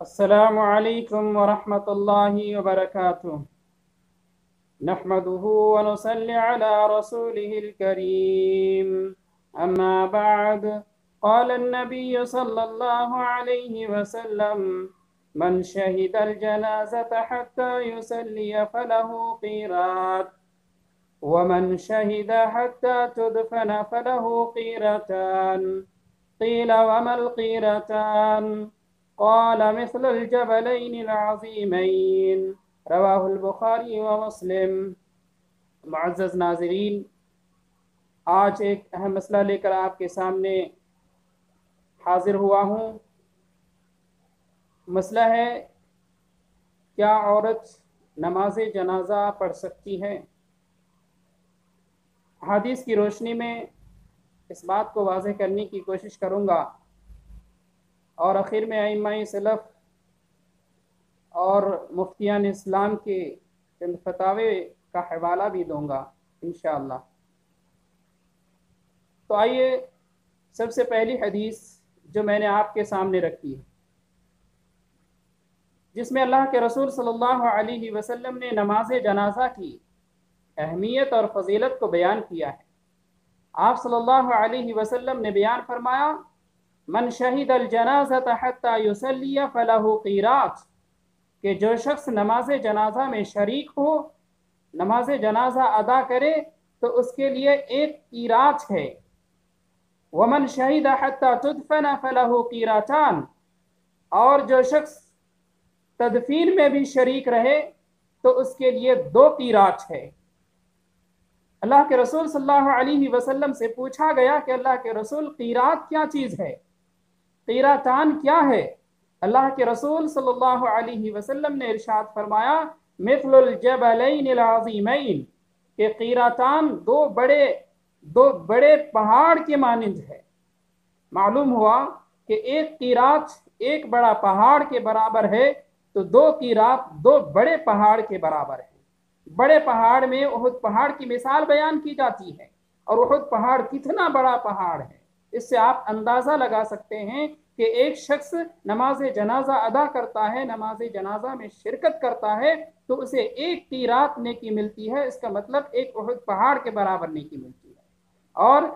अस्सलामु अलैकुम वरहमतुल्लाहि वबरकातुह। नहमदुहु व नुसल्ली अला रसूलिहिल करीम। अम्मा बअद। क़ाल अन्नबिय्यु सल्लल्लाहु अलैहि वसल्लम मन शहिदल जनाज़ता हत्ता युसल्लिय फलहु क़ीरात व मन शहिद हत्ता तुदफन फलहु क़ीरतान। क़ील वमल क़ीरतान? क़ाल मिस्लुल जबलैनिल अज़ीमैन। रवाहुल बुखारी व मुस्लिम। मुअज़्ज़ज़ नाज़रीन, आज एक अहम मसला लेकर आपके सामने हाजिर हुआ हूँ। मसला है, क्या औरत नमाज जनाजा पढ़ सकती है? हदीस की रोशनी में इस बात को वाज़ेह करने की कोशिश करूँगा और आखिर में अइम्मा-ए सलफ़ और मुफ्तियान इस्लाम के चंद फतावे का हवाला भी दूंगा इंशाअल्लाह। तो आइए, सबसे पहली हदीस जो मैंने आपके सामने रखी है, जिसमें अल्लाह के रसूल सल्लल्लाहु अलैहि वसल्लम ने नमाज जनाजा की अहमियत और फजीलत को बयान किया है। आप सल्लल्लाहु अलैहि वसल्लम ने बयान फरमाया, मन शहीदल जनाज़त हत्ता युसल्लिय फलहु क़ीरात, कि जो शख्स नमाज जनाजा में शरीक हो, नमाज जनाजा अदा करे तो उसके लिए एक क़ीरात है। वमन शहीद हत्ता तुदफन फलहु क़ीरातान, और जो शख्स तदफीन में भी शरीक रहे तो उसके लिए 2 क़ीरात है। अल्लाह के रसूल सल्लल्लाहु अलैहि वसल्लम से पूछा गया कि अल्लाह के रसूल, क़ीरात क्या चीज़ है, क़ीरातान क्या है? अल्लाह के रसूल सल्लल्लाहु अलैहि वसल्लम ने इरशाद फरमाया, मिस्लुल जबलैनिल अज़ीमैन, कि क़ीरातान दो बड़े पहाड़ के मानिंद है। मालूम हुआ कि एक क़ीरात एक बड़ा पहाड़ के बराबर है, तो 2 क़ीरात 2 बड़े पहाड़ के बराबर है। बड़े पहाड़ में उहुद पहाड़ की मिसाल बयान की जाती है, और उहुद पहाड़ कितना बड़ा पहाड़ है, इससे आप अंदाज़ा लगा सकते हैं कि एक शख्स नमाज जनाजा अदा करता है, नमाज जनाजा में शिरकत करता है, तो उसे 1 क़ीरात नेकी मिलती है। इसका मतलब एक उहुद पहाड़ के बराबर नेकी मिलती है। और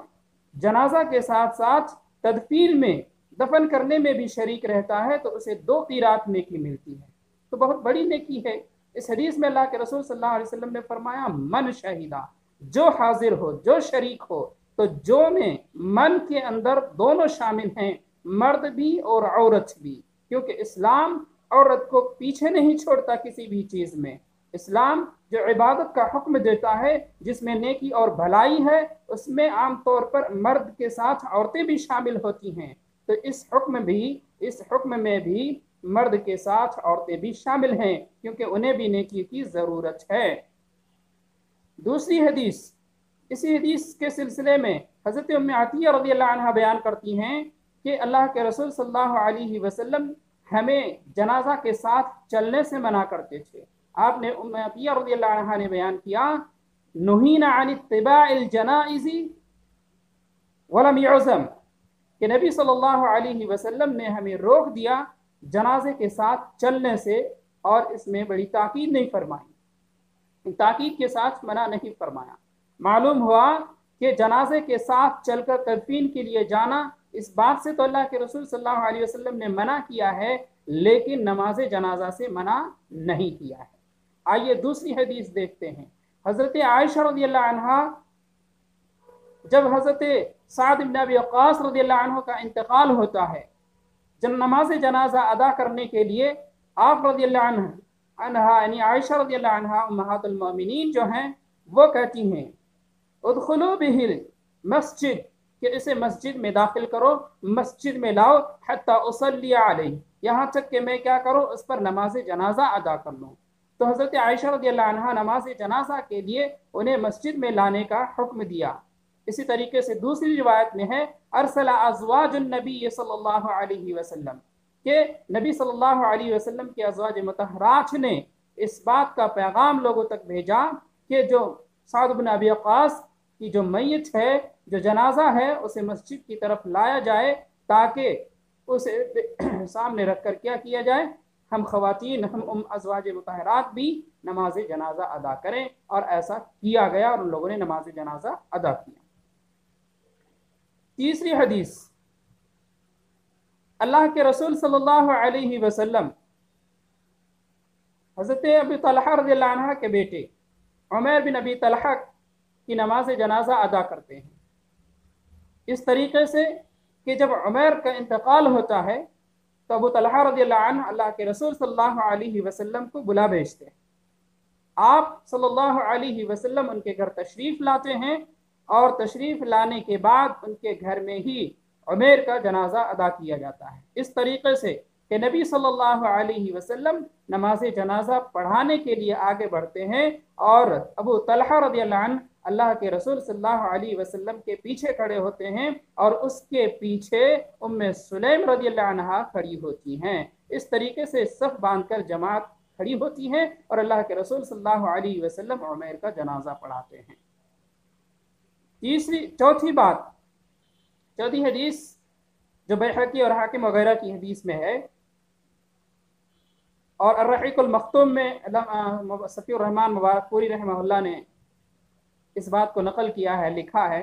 जनाजा के साथ साथ तदफीन में, दफन करने में भी शरीक रहता है तो उसे 2 क़ीरात नेकी मिलती है। तो बहुत बड़ी नेकी है। इस हदीस में अल्लाह के रसूल सल्लल्लाहु अलैहि वसल्लम ने फरमाया, मन शहीदा, जो हाजिर हो, जो शरीक हो। तो जो में मन के अंदर दोनों शामिल हैं, मर्द भी और औरत भी, क्योंकि इस्लाम औरत को पीछे नहीं छोड़ता किसी भी चीज़ में। इस्लाम जो इबादत का हुक्म देता है, जिसमें नेकी और भलाई है, उसमें आम तौर पर मर्द के साथ औरतें भी शामिल होती हैं। तो इस हुक्म में भी मर्द के साथ औरतें भी शामिल हैं, क्योंकि उन्हें भी नेकी की ज़रूरत है। दूसरी हदीस, इसी हदीस के सिलसिले में हज़रत उम्मे अतिया रज़ियल्लाहु अन्हा बयान करती हैं कि अल्लाह के रसूल सल्लल्लाहु अलैहि वसल्लम हमें जनाजा के साथ चलने से मना करते थे। आपने उम्मे अतिया रज़ियल्लाहु अन्हा ने बयान किया, नुहीना अन इत्तिबाइल जनाइज़ी वलम युज़म, कि नबी सल्लल्लाहु अलैहि वसल्लम ने हमें रोक दिया जनाजे के साथ चलने से, और इसमें बड़ी ताकीद नहीं फरमाई, ताकीद के साथ मना नहीं फरमाया। मालूम हुआ कि जनाजे के साथ चलकर तदफीन के लिए जाना, इस बात से तो अल्लाह के रसूल सल्लल्लाहु अलैहि वसल्लम ने मना किया है, लेकिन नमाज जनाजा से मना नहीं किया है। आइए दूसरी हदीस देखते हैं। हज़रत आयशा रज़ियल्लाहु अन्हा, जब हज़रत साद इब्न अबी वक़्क़ास रज़ियल्लाहु अन्हु का इंतकाल होता है, जब नमाज जनाजा अदा करने के लिए आप रज़ियल्लाहु अन्हा यानी आयशा रज़ियल्लाहु अन्हा उम्महातुल मोमिनीन जो हैं, वो कहती हैं, उदखुलू बिहिल मस्जिद, कि इसे मस्जिद में दाखिल करो, मस्जिद में लाओ, हत्ता उसल्ली अलैहि, यहाँ तक कि मैं क्या करूँ, उस पर नमाज जनाजा अदा कर लूँ। तो हज़रत आयशा रज़ियल्लाहु अन्हा नमाज जनाजा के लिए उन्हें मस्जिद में लाने का हुक्म दिया। इसी तरीके से दूसरी रिवायत में है, अरसला अज़वाजुन नबी सल्लल्लाहु अलैहि वसल्लम, के नबी सल्लल्लाहु अलैहि वसल्लम के अज़वाज मुतहरात ने इस बात का पैगाम लोगों तक भेजा कि जो साद इब्न अबी वक़्क़ास की जो मैयत है, जो जनाजा है, उसे मस्जिद की तरफ लाया जाए, ताकि اسے سامنے رکھ کر کیا کیا جائے، ہم خواتین، ہم ازواج مطہرات بھی نماز جنازہ ادا کریں، اور ایسا کیا گیا اور ان لوگوں نے نماز جنازہ ادا کیا۔ تیسری حدیث، اللہ کے رسول صلی اللہ علیہ وسلم حضرت ابی طلحہ رضی اللہ عنہ کے بیٹے عمیر بن ابی طلحہ کی نماز جنازہ ادا کرتے ہیں، اس طریقے سے کہ جب عمیر کا انتقال ہوتا ہے تو ابو طلحہ رضی اللہ عنہ اللہ کے رسول صلی اللہ علیہ وسلم کو بلا بھیجتے ہیں، آپ صلی اللہ علیہ وسلم ان کے گھر تشریف لاتے ہیں، اور تشریف لانے کے بعد ان کے گھر میں ہی عمیر کا جنازہ ادا کیا جاتا ہے، اس طریقے سے کہ نبی صلی اللہ علیہ وسلم نماز جنازہ پڑھانے کے لیے آگے بڑھتے ہیں، اور ابو طلحہ رضی اللہ عنہ اللہ کے رسول صلی اللہ علیہ وسلم کے پیچھے کھڑے ہوتے ہیں، اور اس کے پیچھے ام سلیم رضی اللہ عنہا کھڑی ہوتی ہیں۔ اس طریقے سے صف باندھ کر جماعت کھڑی ہوتی ہے اور اللہ کے رسول صلی اللہ علیہ وسلم عمیر کا جنازہ پڑھاتے ہیں۔ چوتھی حدیث جو بیہقی اور حاکم وغیرہ کی حدیث میں ہے، اور الرحیق المختوم میں صفی الرحمن مبارک پوری رحمہ اللہ نے اس بات کو نقل کیا ہے، لکھا ہے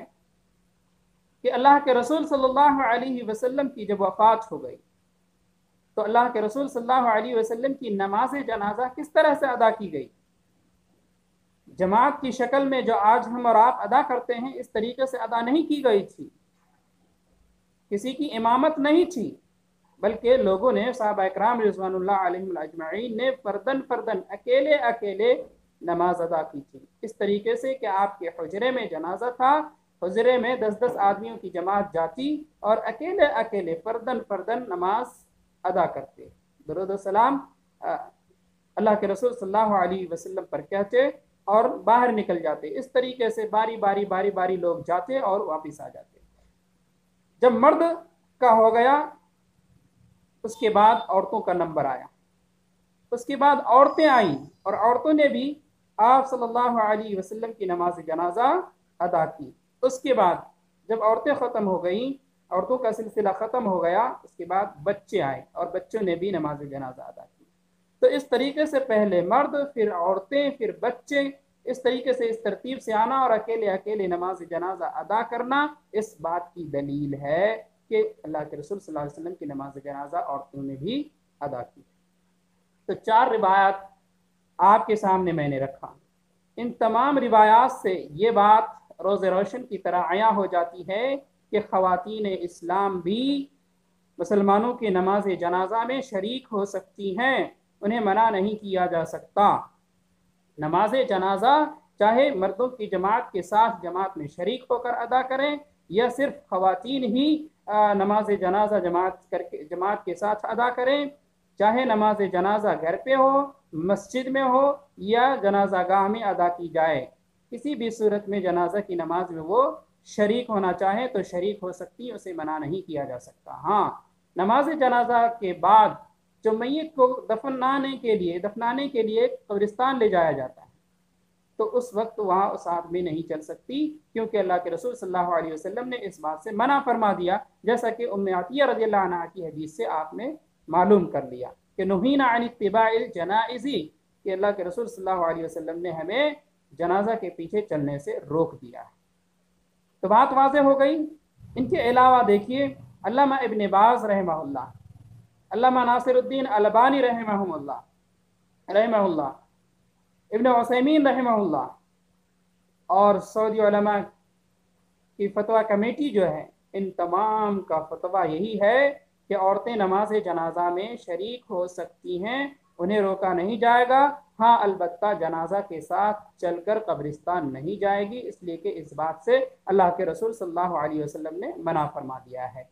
کہ اللہ کے رسول صلی اللہ علیہ وسلم کی جب وفات ہو گئی تو اللہ کے رسول صلی اللہ علیہ وسلم کی نماز جنازہ کس طرح سے ادا کی گئی؟ جماعت کی شکل میں جو آج ہم اور آپ ادا کرتے ہیں اس طریقے سے ادا نہیں کی گئی تھی، کسی کی امامت نہیں تھی، بلکہ لوگوں نے، صحابہ اکرام رضوان اللہ علیہم اجمعین نے فردن فردن اکیلے نماز ادا کی تھی، اس طریقے سے کہ آپ کے حجرے میں جنازہ تھا، حجرے میں 10 آدمیوں کی جماعت جاتی اور اکیلے فردن فردن نماز ادا کرتے، درود و سلام اللہ کے رسول صلی اللہ علیہ وسلم پر کہتے اور باہر نکل جاتے، اس طریقے سے باری باری لوگ جاتے اور واپس آ جاتے۔ جب مرد کا ہو گیا اس کے بعد عورتوں کا نمبر آیا، اس کے بعد عورتیں آئیں اور عورتوں نے بھی آپ صلی اللہ علیہ وسلم کی نماز جنازہ ادا کی۔ اس کے بعد جب عورتیں ختم ہو گئیں، عورتوں کا سلسلہ ختم ہو گیا، اس کے بعد بچے آئے اور بچوں نے بھی نماز جنازہ ادا کی۔ تو اس طریقے سے پہلے مرد، پھر عورتیں، پھر بچے، اس طریقے سے اس ترتیب سے آنا اور اکیلے نماز جنازہ ادا کرنا اس بات کی دلیل ہے کہ اللہ کے رسول صلی اللہ علیہ وسلم کی نماز جنازہ عورتوں نے بھی ادا کی۔ تو 4 روایات آپ کے سامنے میں نے رکھا، ان تمام روایات سے یہ بات روز روشن کی طرح عیاں ہو جاتی ہے کہ خواتین اسلام بھی مسلمانوں کی نماز جنازہ میں شریک ہو سکتی ہیں، انہیں منع نہیں کیا جا سکتا۔ نماز جنازہ چاہے مردوں کی جماعت کے ساتھ جماعت میں شریک ہو کر ادا کریں یا صرف خواتین ہی نماز جنازہ جماعت کے ساتھ ادا کریں، چاہے نماز جنازہ گھر پہ ہو، مسجد میں ہو یا جنازہ گاہ میں ادا کی جائے، کسی بھی صورت میں جنازہ کی نماز میں وہ شریک ہونا چاہیں تو شریک ہو سکتی، اسے منع نہیں کیا جا سکتا۔ ہاں، نماز جنازہ کے بعد جو میت کو دفنانے کے لیے قبرستان لے جایا جاتا ہے تو اس وقت وہاں اس آدمی نہیں چل سکتی، کیونکہ اللہ کے رسول صلی اللہ علیہ وسلم نے اس بات سے منع فرما دیا، جیسا کہ ام عطیہ رضی اللہ عنہ کی حدیث سے آپ نے معلوم کر لیا کہ نہینا عن اتباع الجنائز، کہ اللہ کے رسول صلی اللہ علیہ وسلم نے ہمیں جنازہ کے پیچھے چلنے سے روک دیا ہے۔ تو بات واضح ہو گئی۔ ان کے علاوہ دیکھیے علامہ ابن باز رحمہ اللہ، علامہ ناصر الدین البانی رحمہ اللہ، ابن عثیمین رحمہ اللہ، اور سعودی علماء کی فتویٰ کمیٹی جو ہے، ان تمام کا فتویٰ یہی ہے کہ عورتیں نماز جنازہ میں شریک ہو سکتی ہیں، انہیں روکا نہیں جائے گا۔ ہاں البتہ جنازہ کے ساتھ چل کر قبرستان نہیں جائے گی، اس لیے کہ اس بات سے اللہ کے رسول صلی اللہ علیہ وسلم نے منع فرما دیا ہے۔